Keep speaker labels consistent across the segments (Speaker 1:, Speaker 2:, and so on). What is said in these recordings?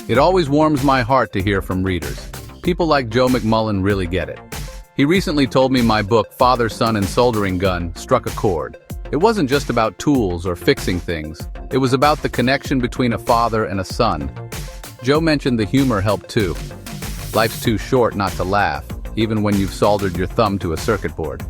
Speaker 1: It always warms my heart to hear from readers. People like Joe McMullen really get it. He recently told me my book, Father, Son, and Soldering Gun, struck a chord. It wasn't just about tools or fixing things. It was about the connection between a father and a son. Joe mentioned the humor helped too. Life's too short not to laugh, even when you've soldered your thumb to a circuit board.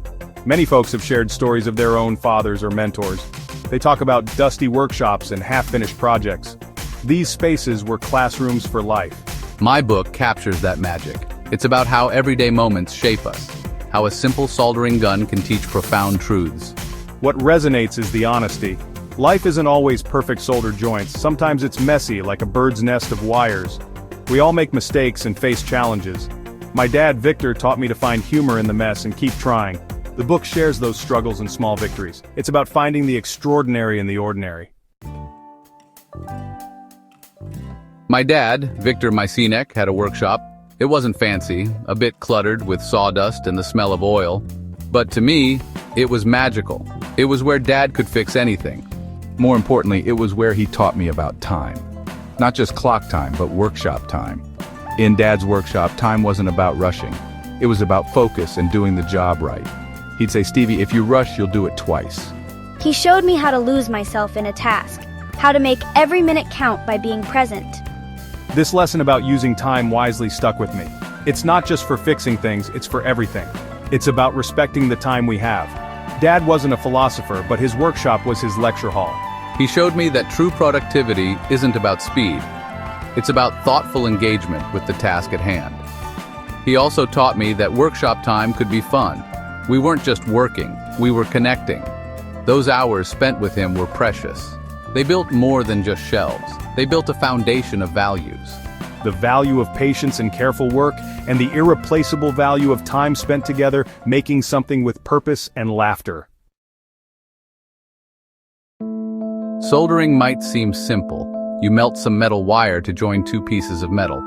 Speaker 2: Many folks have shared stories of their own fathers or mentors. They talk about dusty workshops and half-finished projects. These spaces were classrooms for life.
Speaker 1: My book captures that magic. It's about how everyday moments shape us, how a simple soldering gun can teach profound truths.
Speaker 2: What resonates is the honesty. Life isn't always perfect soldered joints. Sometimes it's messy, like a bird's nest of wires. We all make mistakes and face challenges. My dad, Victor, taught me to find humor in the mess and keep trying. The book shares those struggles and small victories. It's about finding the extraordinary in the ordinary.
Speaker 1: My dad, Victor Mycynek, had a workshop. It wasn't fancy, a bit cluttered with sawdust and the smell of oil. But to me, it was magical. It was where Dad could fix anything.
Speaker 3: More importantly, it was where he taught me about time. Not just clock time, but workshop time. In Dad's workshop, time wasn't about rushing. It was about focus and doing the job right. He'd say, "Stevie, if you rush, you'll do it twice."
Speaker 4: He showed me how to lose myself in a task, how to make every minute count by being present.
Speaker 2: This lesson about using time wisely stuck with me. It's not just for fixing things, it's for everything. It's about respecting the time we have. Dad wasn't a philosopher, but his workshop was his lecture hall.
Speaker 1: He showed me that true productivity isn't about speed. It's about thoughtful engagement with the task at hand. He also taught me that workshop time could be fun. We weren't just working, we were connecting. Those hours spent with him were precious. They built more than just shelves. They built a foundation of values.
Speaker 2: The value of patience and careful work, and the irreplaceable value of time spent together making something with purpose and laughter.
Speaker 1: Soldering might seem simple. You melt some metal wire to join two pieces of metal.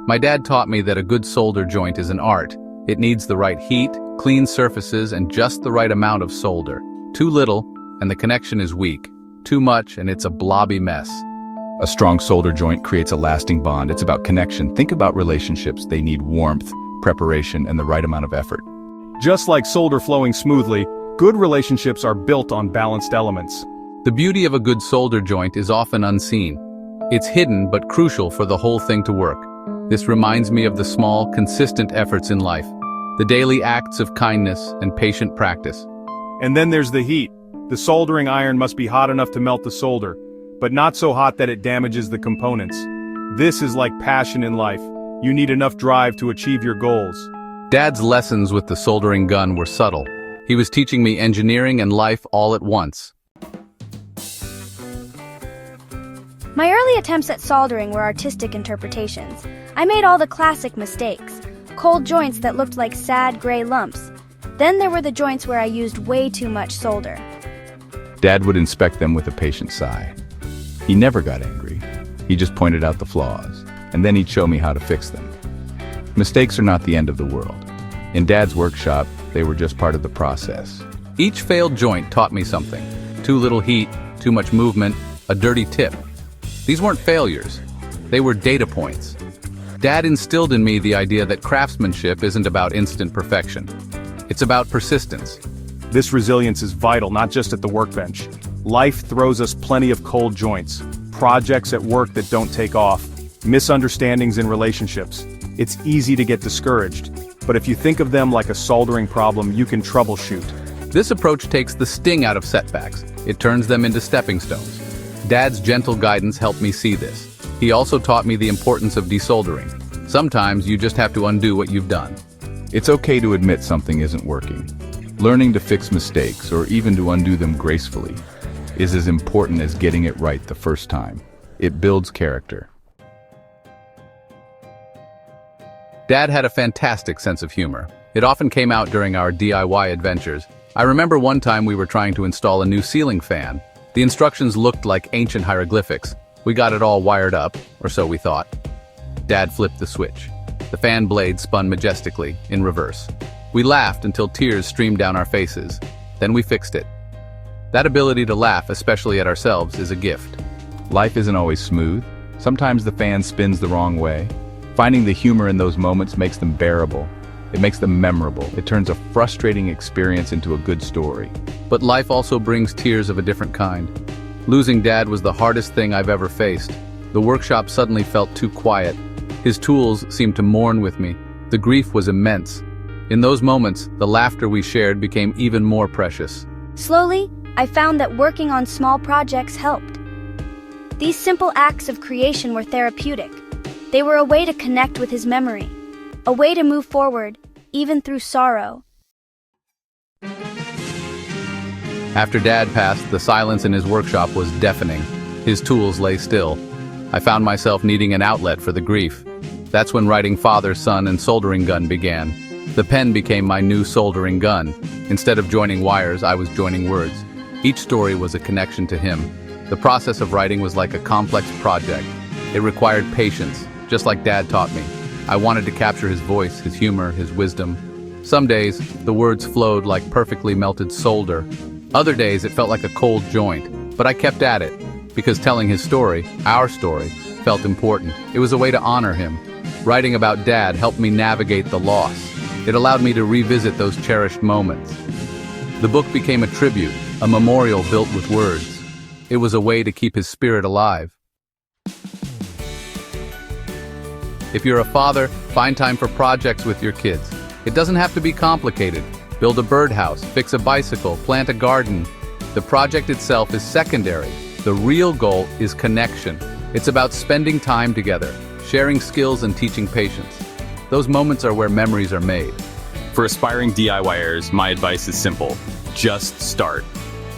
Speaker 1: My dad taught me that a good solder joint is an art. It needs the right heat, clean surfaces, and just the right amount of solder. Too little, and the connection is weak. Too much, and it's a blobby mess.
Speaker 3: A strong solder joint creates a lasting bond. It's about connection. Think about relationships. They need warmth, preparation, and the right amount of effort.
Speaker 2: Just like solder flowing smoothly, good relationships are built on balanced elements.
Speaker 1: The beauty of a good solder joint is often unseen. It's hidden but crucial for the whole thing to work. This reminds me of the small, consistent efforts in life, the daily acts of kindness and patient practice.
Speaker 2: And then there's the heat. The soldering iron must be hot enough to melt the solder, but not so hot that it damages the components. This is like passion in life. You need enough drive to achieve your goals.
Speaker 1: Dad's lessons with the soldering gun were subtle. He was teaching me engineering and life all at once.
Speaker 4: My early attempts at soldering were artistic interpretations. I made all the classic mistakes. Cold joints that looked like sad gray lumps. Then there were the joints where I used way too much solder.
Speaker 3: Dad would inspect them with a patient sigh. He never got angry. He just pointed out the flaws, and then he'd show me how to fix them. Mistakes are not the end of the world. In Dad's workshop, they were just part of the process.
Speaker 1: Each failed joint taught me something. Too little heat, too much movement, a dirty tip. These weren't failures. They were data points. Dad instilled in me the idea that craftsmanship isn't about instant perfection. It's about persistence.
Speaker 2: This resilience is vital, not just at the workbench. Life throws us plenty of cold joints, projects at work that don't take off, misunderstandings in relationships. It's easy to get discouraged, but if you think of them like a soldering problem, you can troubleshoot.
Speaker 1: This approach takes the sting out of setbacks. It turns them into stepping stones. Dad's gentle guidance helped me see this. He also taught me the importance of desoldering. Sometimes you just have to undo what you've done.
Speaker 3: It's okay to admit something isn't working. Learning to fix mistakes, or even to undo them gracefully, is as important as getting it right the first time. It builds character.
Speaker 1: Dad had a fantastic sense of humor. It often came out during our DIY adventures. I remember one time we were trying to install a new ceiling fan. The instructions looked like ancient hieroglyphics. We got it all wired up, or so we thought. Dad flipped the switch. The fan blade spun majestically, in reverse. We laughed until tears streamed down our faces. Then we fixed it. That ability to laugh, especially at ourselves, is a gift.
Speaker 3: Life isn't always smooth. Sometimes the fan spins the wrong way. Finding the humor in those moments makes them bearable. It makes them memorable. It turns a frustrating experience into a good story.
Speaker 1: But life also brings tears of a different kind. Losing Dad was the hardest thing I've ever faced. The workshop suddenly felt too quiet. His tools seemed to mourn with me. The grief was immense. In those moments, the laughter we shared became even more precious.
Speaker 4: Slowly, I found that working on small projects helped. These simple acts of creation were therapeutic. They were a way to connect with his memory, a way to move forward, even through sorrow.
Speaker 1: After Dad passed, the silence in his workshop was deafening. His tools lay still. I found myself needing an outlet for the grief. That's when writing Father, Son, and Soldering Gun began. The pen became my new soldering gun. Instead of joining wires, I was joining words. Each story was a connection to him. The process of writing was like a complex project. It required patience, just like Dad taught me. I wanted to capture his voice, his humor, his wisdom. Some days, the words flowed like perfectly melted solder. Other days, it felt like a cold joint. But I kept at it, because telling his story, our story, felt important. It was a way to honor him. Writing about Dad helped me navigate the loss. It allowed me to revisit those cherished moments. The book became a tribute, a memorial built with words. It was a way to keep his spirit alive. If you're a father, find time for projects with your kids. It doesn't have to be complicated. Build a birdhouse, fix a bicycle, plant a garden. The project itself is secondary. The real goal is connection. It's about spending time together, sharing skills and teaching patience. Those moments are where memories are made.
Speaker 5: For aspiring DIYers, my advice is simple. Just start.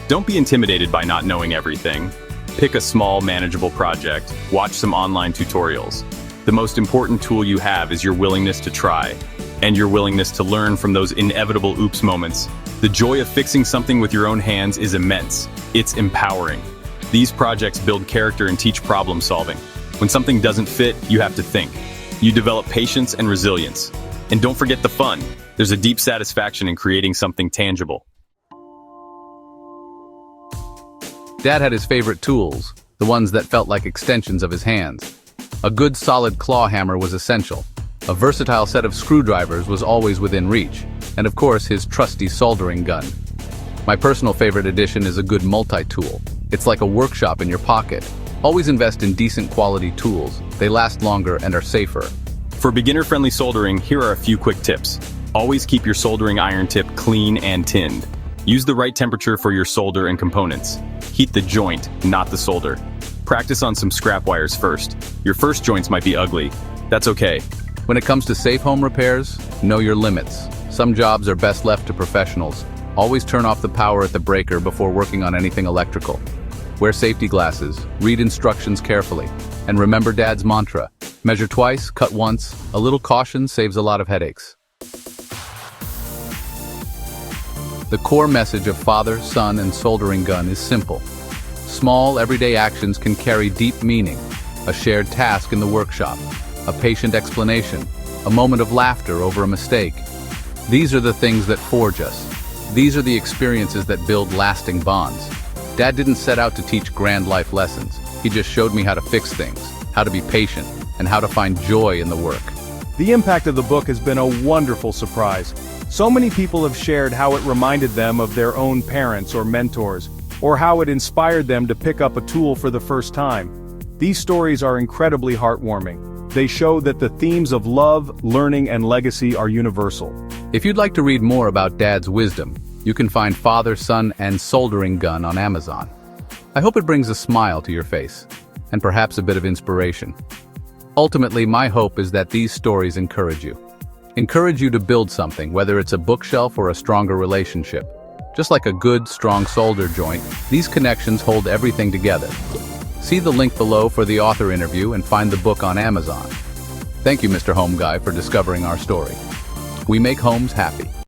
Speaker 5: Don't be intimidated by not knowing everything. Pick a small, manageable project. Watch some online tutorials. The most important tool you have is your willingness to try, and your willingness to learn from those inevitable oops moments. The joy of fixing something with your own hands is immense. It's empowering. These projects build character and teach problem solving. When something doesn't fit, you have to think. You develop patience and resilience. And don't forget the fun. There's a deep satisfaction in creating something tangible.
Speaker 1: Dad had his favorite tools, the ones that felt like extensions of his hands. A good solid claw hammer was essential. A versatile set of screwdrivers was always within reach. And of course, his trusty soldering gun. My personal favorite addition is a good multi-tool. It's like a workshop in your pocket. Always invest in decent quality tools. They last longer and are safer.
Speaker 5: For beginner-friendly soldering, here are a few quick tips. Always keep your soldering iron tip clean and tinned. Use the right temperature for your solder and components. Heat the joint, not the solder. Practice on some scrap wires first. Your first joints might be ugly. That's okay.
Speaker 1: When it comes to safe home repairs, know your limits. Some jobs are best left to professionals. Always turn off the power at the breaker before working on anything electrical. Wear safety glasses, read instructions carefully, and remember Dad's mantra: measure twice, cut once. A little caution saves a lot of headaches. The core message of Father, Son, and Soldering Gun is simple. Small, everyday actions can carry deep meaning. A shared task in the workshop, a patient explanation, a moment of laughter over a mistake. These are the things that forge us. These are the experiences that build lasting bonds. Dad didn't set out to teach grand life lessons. He just showed me how to fix things, how to be patient, and how to find joy in the work.
Speaker 2: The impact of the book has been a wonderful surprise. So many people have shared how it reminded them of their own parents or mentors, or how it inspired them to pick up a tool for the first time. These stories are incredibly heartwarming. They show that the themes of love, learning, and legacy are universal.
Speaker 1: If you'd like to read more about Dad's wisdom, you can find Father, Son, and Soldering Gun on Amazon. I hope it brings a smile to your face, and perhaps a bit of inspiration. Ultimately, my hope is that these stories encourage you. Encourage you to build something, whether it's a bookshelf or a stronger relationship. Just like a good, strong solder joint, these connections hold everything together. See the link below for the author interview and find the book on Amazon. Thank you, Mr. Home Guy, for discovering our story. We make homes happy.